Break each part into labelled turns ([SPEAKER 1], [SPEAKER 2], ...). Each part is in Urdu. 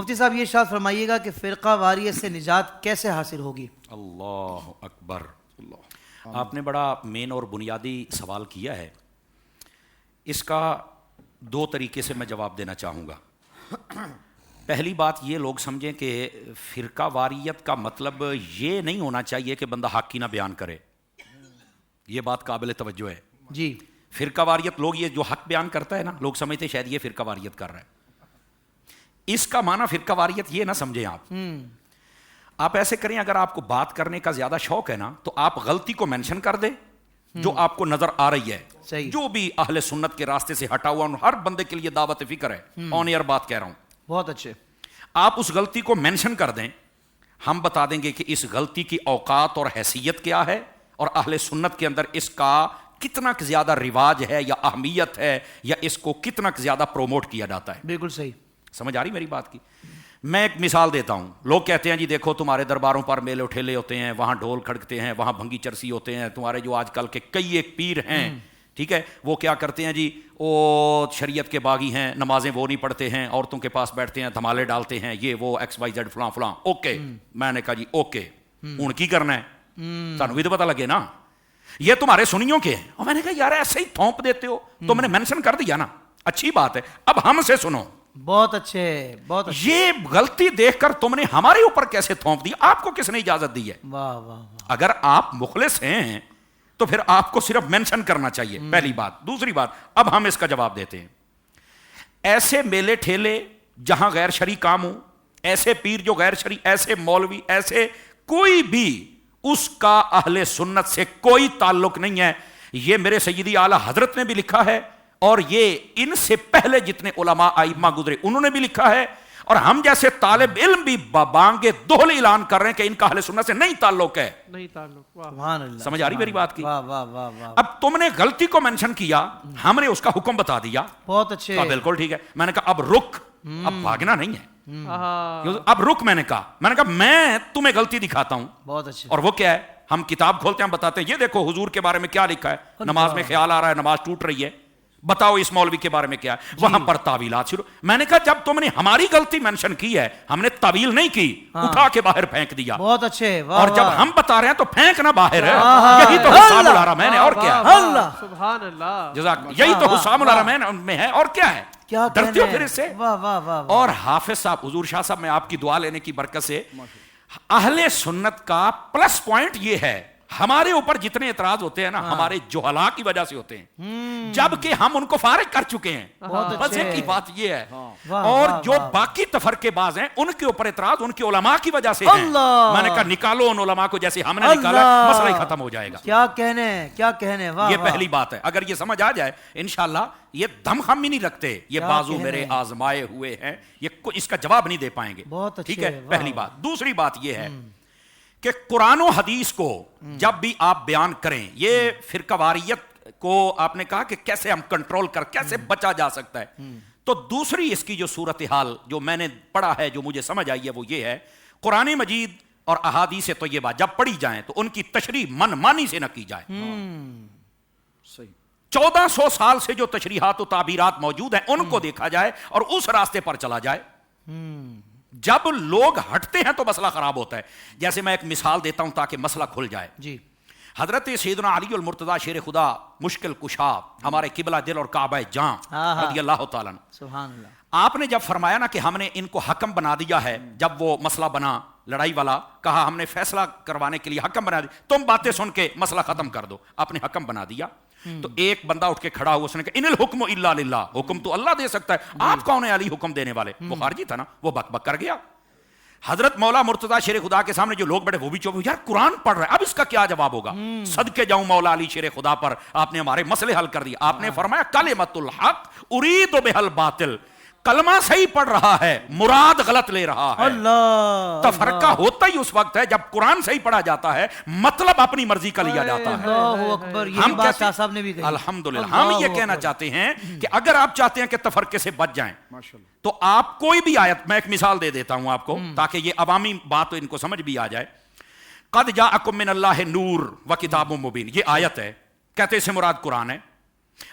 [SPEAKER 1] مفتی صاحب یہ ارشاد فرمائیے گا کہ فرقہ واریت سے نجات کیسے حاصل ہوگی؟
[SPEAKER 2] اللہ اکبر. آپ نے بڑا مین اور بنیادی سوال کیا ہے. اس کا دو طریقے سے میں جواب دینا چاہوں گا. پہلی بات یہ لوگ سمجھیں کہ فرقہ واریت کا مطلب یہ نہیں ہونا چاہیے کہ بندہ حق کی نہ بیان کرے. یہ بات قابل توجہ ہے
[SPEAKER 1] جی.
[SPEAKER 2] فرقہ واریت لوگ یہ جو حق بیان کرتا ہے نا، لوگ سمجھتے شاید یہ فرقہ واریت کر رہا ہے. اس کا معنی فرقہ واریت یہ نہ سمجھیں آپ ایسے کریں، اگر آپ کو بات کرنے کا زیادہ شوق ہے نا تو آپ غلطی کو مینشن کر دیں جو آپ کو نظر آ رہی ہے.
[SPEAKER 1] صحیح.
[SPEAKER 2] جو بھی اہل سنت کے راستے سے ہٹا ہوا، ہر بندے کے لیے دعوت فکر ہے، آن ایئر بات کہہ رہا ہوں.
[SPEAKER 1] بہت اچھے.
[SPEAKER 2] آپ اس غلطی کو مینشن کر دیں، ہم بتا دیں گے کہ اس غلطی کی اوقات اور حیثیت کیا ہے اور اہل سنت کے اندر اس کا کتنا زیادہ رواج ہے یا اہمیت ہے یا اس کو کتنا زیادہ پروموٹ کیا جاتا ہے.
[SPEAKER 1] بالکل صحیح.
[SPEAKER 2] سمجھ آ رہی میری بات کی؟ میں ایک مثال دیتا ہوں. لوگ کہتے ہیں جی دیکھو تمہارے درباروں پر میلے ٹھیلے ہوتے ہیں، وہاں ڈھول کھڑکتے ہیں، وہاں بھنگی چرسی ہوتے ہیں. تمہارے جو آج کل کے کئی ایک پیر ہیں، ٹھیک ہے، وہ کیا کرتے ہیں جی، وہ شریعت کے باغی ہیں، نمازیں وہ نہیں پڑھتے ہیں، عورتوں کے پاس بیٹھتے ہیں، دھمالے ڈالتے ہیں، یہ وہ ایکس وائی زیڈ فلاں فلاں. اوکے. میں نے کہا جی اوکے، ہوں کی کرنا ہے سانو بھی تو پتہ لگے نا، یہ تمہارے سنیوں کے ہیں. اور میں نے کہا یار ایسے ہی تھوپ دیتے ہو، تم نے مینشن کر دیا نا، اچھی بات ہے. اب ہم سے سنو.
[SPEAKER 1] بہت اچھے، بہت اچھے.
[SPEAKER 2] یہ غلطی دیکھ کر تم نے ہمارے اوپر کیسے تھوپ دی؟ آپ کو کس نے اجازت دی ہے؟
[SPEAKER 1] واہ واہ واہ.
[SPEAKER 2] اگر آپ مخلص ہیں تو پھر آپ کو صرف مینشن کرنا چاہیے، پہلی بات. دوسری بات، اب ہم اس کا جواب دیتے ہیں. ایسے میلے ٹھیلے جہاں غیر شرعی کام ہوں، ایسے پیر جو غیر شرعی، ایسے مولوی، ایسے کوئی بھی اس کا اہل سنت سے کوئی تعلق نہیں ہے. یہ میرے سیدی اعلیٰ حضرت نے بھی لکھا ہے اور یہ ان سے پہلے جتنے علماء ائمہ گزرے انہوں نے بھی لکھا ہے، اور ہم جیسے طالب علم بھی بانگے دوہل اعلان کر رہے ہیں کہ ان کا اہل سنت سے نہیں تعلق ہے.
[SPEAKER 3] نہیں تعلق.
[SPEAKER 1] سبحان اللہ.
[SPEAKER 2] سمجھ آ رہی میری بات کی؟
[SPEAKER 1] واہ واہ واہ واہ.
[SPEAKER 2] اب تم نے غلطی کو مینشن کیا، ہم نے اس کا حکم بتا دیا.
[SPEAKER 1] بہت اچھے.
[SPEAKER 2] کہا بالکل ٹھیک ہے. میں نے کہا اب رک، اب بھاگنا نہیں ہے، اب رک. میں نے کہا میں تمہیں غلطی دکھاتا ہوں.
[SPEAKER 1] بہت اچھے.
[SPEAKER 2] اور وہ کیا ہے؟ ہم کتاب کھولتے ہیں، بتاتے ہیں یہ دیکھو حضور کے بارے میں کیا لکھا ہے، نماز میں خیال آ رہا ہے، نماز ٹوٹ رہی ہے، بتاؤ اس مولوی کے بارے میں کیا ہے. وہاں پر تعویلات شروع. میں نے کہا جب تم نے ہماری غلطی مینشن کی ہے، ہم نے تعویل نہیں کی، اٹھا کے باہر پھینک دیا.
[SPEAKER 1] بہت اچھے.
[SPEAKER 2] اور جب ہم بتا رہے ہیں تو پھینکنا باہر ہے. یہی تو حسام الحرمین ہے اور کیا ہے.
[SPEAKER 1] اللہ
[SPEAKER 3] سبحان اللہ.
[SPEAKER 2] جزاک. یہی تو حسام الحرمین میں ہے اور کیا ہے.
[SPEAKER 1] کیا
[SPEAKER 2] ڈرتے ہو پھر اس سے؟
[SPEAKER 1] واہ واہ واہ.
[SPEAKER 2] اور حافظ صاحب، حضور شاہ صاحب، میں آپ کی دعا لینے کی برکت سے، اہل سنت کا پلس پوائنٹ یہ ہے، ہمارے اوپر جتنے اعتراض ہوتے ہیں نا ہمارے جہلا کی وجہ سے ہوتے ہیں، جبکہ ہم ان کو فارغ کر چکے ہیں. بس ایک ہی بات یہ ہے. اور جو باقی تفرقے باز ہیں ان کے اوپر اعتراض ان کے علماء کی وجہ سے ہیں. میں نے کہا نکالو ان علماء کو جیسے ہم نے نکالا، مسئلہ ہی ختم ہو جائے گا.
[SPEAKER 1] کیا کہنے، کیا کہنے. واہ.
[SPEAKER 2] یہ پہلی بات ہے. اگر یہ سمجھ آ جائے انشاءاللہ یہ دم ہم ہی نہیں رکھتے، یہ بازو میرے آزمائے ہوئے ہیں، یہ اس کا جواب نہیں دے پائیں گے. ٹھیک ہے، پہلی بات. دوسری بات یہ ہے کہ قرآن و حدیث کو جب بھی آپ بیان کریں، یہ فرقہ واریت کو آپ نے کہا کہ کیسے ہم کنٹرول کر، کیسے بچا جا سکتا ہے، تو دوسری اس کی جو صورتحال جو میں نے پڑھا ہے، جو مجھے سمجھ آئی ہے، وہ یہ ہے قرآن مجید اور احادیث طیبہ جب پڑھی جائیں تو ان کی تشریح من مانی سے نہ کی جائے.
[SPEAKER 3] صحیح.
[SPEAKER 2] 1400 سال سے جو تشریحات و تعبیرات موجود ہیں ان کو دیکھا جائے اور اس راستے پر چلا جائے. جب لوگ ہٹتے ہیں تو مسئلہ خراب ہوتا ہے. جیسے میں ایک مثال دیتا ہوں تاکہ مسئلہ کھل جائے.
[SPEAKER 1] جی.
[SPEAKER 2] حضرت سیدنا علی المرتضیٰ شیر خدا مشکل کشا، ہمارے قبلہ دل اور کعبہ جاں رضی اللہ تعالیٰ عنہ،
[SPEAKER 1] سبحان اللہ،
[SPEAKER 2] آپ نے جب فرمایا نا کہ ہم نے ان کو حکم بنا دیا ہے، جب وہ مسئلہ بنا لڑائی والا، کہا ہم نے فیصلہ کروانے کے لیے حکم بنا دیا، تم باتیں سن کے مسئلہ ختم کر دو. آپ نے حکم بنا دیا. تو ایک بندہ اٹھ کے کھڑا ہوا، اس نے کہا ان الحکم الا للہ، حکم تو اللہ دے سکتا ہے، آپ کون ہیں علی حکم دینے والے؟ وہ خارجی تھا نا، وہ بک بک کر گیا. حضرت مولا مرتضیٰ شیر خدا کے سامنے جو لوگ بیٹھے وہ بھی چوپ، یار قرآن پڑھ رہا ہے، اب اس کا کیا جواب ہوگا؟ صدقے جاؤں مولا علی شیر خدا پر، آپ نے ہمارے مسئلے حل کر دیے. آپ نے فرمایا کلمۃ الحق ارید بہا الباطل، کلمہ صحیح پڑھ رہا ہے، مراد غلط لے رہا ہے.
[SPEAKER 1] اللہ.
[SPEAKER 2] تفرقہ ہوتا ہی اس وقت ہے جب قرآن صحیح پڑھا جاتا ہے، مطلب اپنی مرضی کا لیا جاتا ہے.
[SPEAKER 1] اللہ اکبر. یہ بات شاہ صاحب نے بھی کہی.
[SPEAKER 2] الحمدللہ. ہم یہ کہنا چاہتے ہیں کہ اگر آپ چاہتے ہیں کہ تفرقے سے بچ جائیں تو آپ کوئی بھی آیت، میں ایک مثال دے دیتا ہوں آپ کو تاکہ یہ عوامی بات ان کو سمجھ بھی آ جائے. قد جاءکم من اللہ نور و کتاب مبین، یہ آیت ہے، کہتے اس سے مراد قرآن ہے.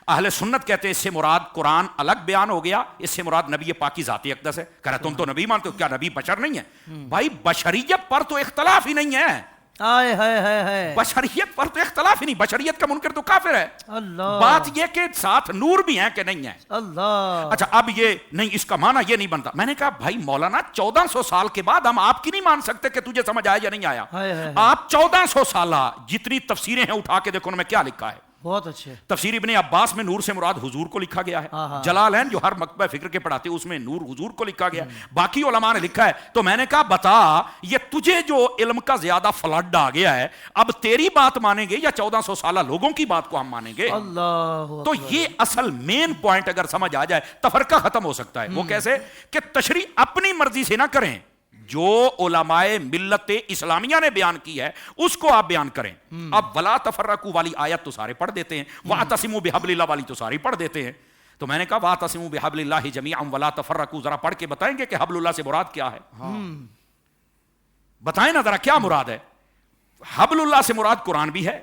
[SPEAKER 2] اہل سنت کہتے ہیں اس سے مراد قرآن الگ بیان ہو گیا, اس سے مراد نبی پاک کی ذاتی اقدس ہے. کہہ رہا تم تو نبی مانتے ہو, کیا نبی بشر نہیں ہے؟ بھائی بشریت پر تو اختلاف ہی نہیں ہے.
[SPEAKER 1] آئے ہائے ہائے ہائے,
[SPEAKER 2] بشریت پر تو اختلاف ہی نہیں. بشریت کا منکر تو کافر ہے.
[SPEAKER 1] اللہ,
[SPEAKER 2] بات یہ کہ ساتھ نور بھی ہیں کہ نہیں ہے.
[SPEAKER 1] اللہ,
[SPEAKER 2] اچھا اب یہ نہیں, اس کا معنی یہ نہیں بنتا. میں نے کہا بھائی مولانا 1400 سال کے بعد ہم آپ کی نہیں مان سکتے کہ تجھے سمجھ آیا یا نہیں آیا. آپ 1400 سالہ جتنی تفسیریں ہیں اٹھا کے دیکھو ان میں کیا لکھا ہے.
[SPEAKER 1] بہت اچھے.
[SPEAKER 2] تفسیر ابن عباس میں نور سے مراد حضور کو لکھا گیا ہے. جلالین جو ہر مکتبہ فکر کے پڑھاتے اس میں نور حضور کو لکھا گیا ہے. باقی علماء نے لکھا ہے. تو میں نے کہا بتا یہ تجھے جو علم کا زیادہ فلڈ آ گیا ہے, اب تیری بات مانیں گے یا 1400 سالہ لوگوں کی بات کو ہم مانیں گے؟
[SPEAKER 1] اللہ,
[SPEAKER 2] تو یہ اصل مین پوائنٹ اگر سمجھ آ جائے تفرقہ ختم ہو سکتا ہے. وہ کیسے کہ تشریح اپنی مرضی سے نہ کریں, جو علماء ملت اسلامیہ نے بیان کی ہے اس کو آپ بیان کریں. اب ولا تفرقوا والی آیت تو سارے پڑھ دیتے ہیں, واعتصموا بحبل اللہ والی تو سارے پڑھ دیتے ہیں. تو میں نے کہا واعتصموا بحبل اللہ جميعا ولا تفرقوا, ذرا پڑھ کے بتائیں گے کہ حبل اللہ سے مراد کیا ہے؟ بتائیں نا ذرا کیا مراد ہے. حبل اللہ سے مراد قرآن بھی ہے,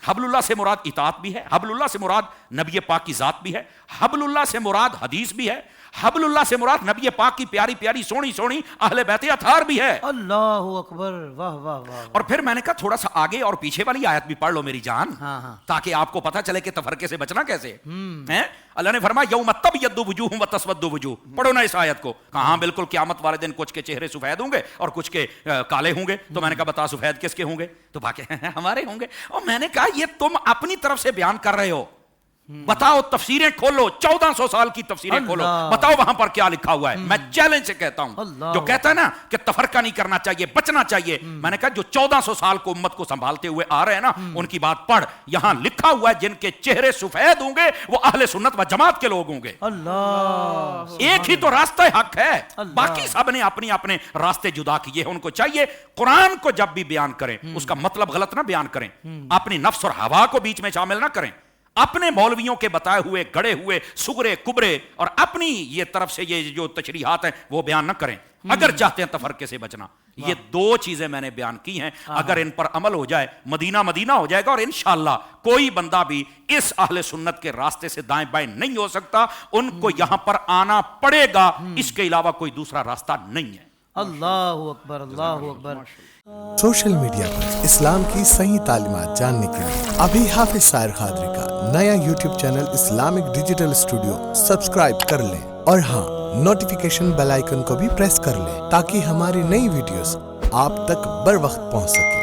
[SPEAKER 2] حبل اللہ سے مراد اطاعت بھی ہے, حبل اللہ سے مراد نبی پاک کی ذات بھی ہے, حبل اللہ سے مراد حدیث بھی ہے, حبل اللہ سے مراد نبی پاک کی پیاری پیاری سونی سونی اہل بیت اطہار بھی ہے.
[SPEAKER 1] اللہ اکبر, واہ واہ واہ.
[SPEAKER 2] اور پھر میں نے کہا تھوڑا سا آگے اور پیچھے والی آیت بھی پڑھ لو میری جان, تاکہ آپ کو پتہ چلے کہ تفرقے سے بچنا کیسے ہے. اللہ نے فرمایا یوم تبیض وجوہ وتسود وجوہ. پڑھو نا اس آیت کو. کہاں بالکل قیامت والے دن کچھ کے چہرے سفید ہوں گے اور کچھ کے کالے ہوں گے. تو میں نے کہا بتا سفید کس کے ہوں گے؟ تو باقی ہمارے ہوں گے. اور میں نے کہا یہ تم اپنی طرف سے بیان کر رہے ہو, بتاؤ تفسیریں کھولو, 1400 سال کی تفسیریں کھولو, بتاؤ وہاں پر کیا لکھا ہوا ہے. میں چیلنج سے کہتا ہوں, جو کہتا ہے نا کہ تفرقہ نہیں کرنا چاہیے, بچنا چاہیے, میں نے کہا جو 1400 سال کو امت کو سنبھالتے ہوئے آ رہے ہیں نا ان کی بات پڑھ. یہاں لکھا ہوا ہے جن کے چہرے سفید ہوں گے وہ اہل سنت و جماعت کے لوگ ہوں گے.
[SPEAKER 1] اللہ,
[SPEAKER 2] ایک ہی تو راستہ حق ہے, باقی سب نے اپنی اپنے راستے جدا کیے ہیں. ان کو چاہیے قرآن کو جب بھی بیان کریں اس کا مطلب غلط نہ بیان کریں, اپنی نفس اور ہوا کو بیچ میں شامل نہ کریں, اپنے مولویوں کے بتائے ہوئے گڑے ہوئے سگرے کبرے اور اپنی یہ طرف سے یہ جو تشریحات ہیں وہ بیان نہ کریں اگر چاہتے ہیں تفرقے سے بچنا. یہ دو چیزیں میں نے بیان کی ہیں, اگر ان پر عمل ہو جائے مدینہ مدینہ ہو جائے گا, اور انشاءاللہ کوئی بندہ بھی اس اہل سنت کے راستے سے دائیں بائیں نہیں ہو سکتا. ان کو یہاں پر آنا پڑے گا, اس کے علاوہ کوئی دوسرا راستہ نہیں ہے.
[SPEAKER 1] اللہ اکبر, اللہ اکبر.
[SPEAKER 4] سوشل میڈیا پر اسلام کی صحیح تعلیمات جاننے کے لیے ابھی حافظ سائر قادری کا نیا YouTube channel Islamic digital studio subscribe کر لیں, اور ہاں نوٹیفیکیشن بیل آئیکن کو بھی پریس کر لیں تاکہ ہماری نئی ویڈیوز آپ تک بر وقت پہنچ سکیں.